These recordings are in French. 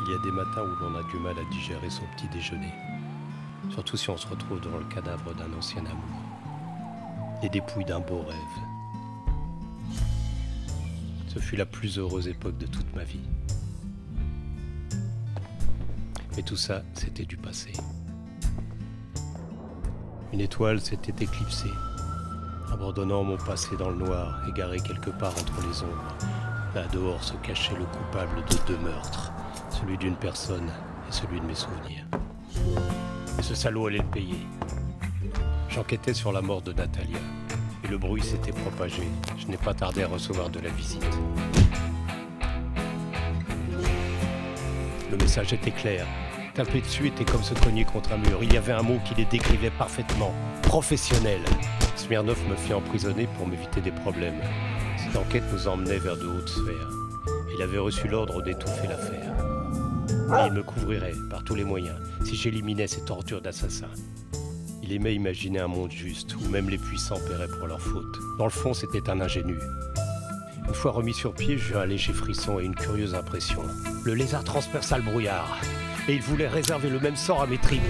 Il y a des matins où l'on a du mal à digérer son petit déjeuner. Surtout si on se retrouve devant le cadavre d'un ancien amour. Les dépouilles d'un beau rêve. Ce fut la plus heureuse époque de toute ma vie. Mais tout ça, c'était du passé. Une étoile s'était éclipsée, abandonnant mon passé dans le noir, égaré quelque part entre les ombres. Là dehors se cachait le coupable de 2 meurtres, celui d'une personne et celui de mes souvenirs. Et ce salaud allait le payer. J'enquêtais sur la mort de Natalia, et le bruit s'était propagé. Je n'ai pas tardé à recevoir de la visite. Le message était clair. Taper dessus était comme se cogner contre un mur. Il y avait un mot qui les décrivait parfaitement. Professionnel. Smirnov me fit emprisonner pour m'éviter des problèmes. Cette enquête nous emmenait vers de hautes sphères. Il avait reçu l'ordre d'étouffer l'affaire. Et il me couvrirait, par tous les moyens, si j'éliminais ces tortures d'assassin. Il aimait imaginer un monde juste, où même les puissants paieraient pour leurs fautes. Dans le fond, c'était un ingénu. Une fois remis sur pied, j'eus un léger frisson et une curieuse impression. Le lézard transperça le brouillard, et il voulait réserver le même sort à mes tripes.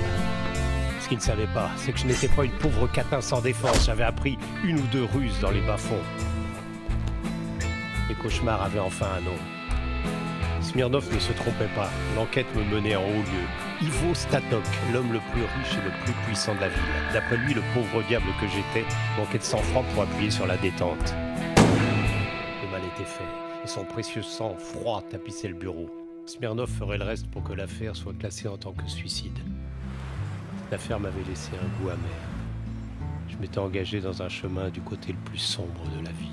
Ce qu'il ne savait pas, c'est que je n'étais pas une pauvre catin sans défense. J'avais appris 1 ou 2 ruses dans les bas-fonds. Les cauchemars avaient enfin un nom. Smirnov ne se trompait pas, l'enquête me menait en haut lieu. Ivo Statok, l'homme le plus riche et le plus puissant de la ville. D'après lui, le pauvre diable que j'étais manquait de sang-froid pour appuyer sur la détente. Le mal était fait, et son précieux sang froid tapissait le bureau. Smirnov ferait le reste pour que l'affaire soit classée en tant que suicide. L'affaire m'avait laissé un goût amer. Je m'étais engagé dans un chemin du côté le plus sombre de la vie.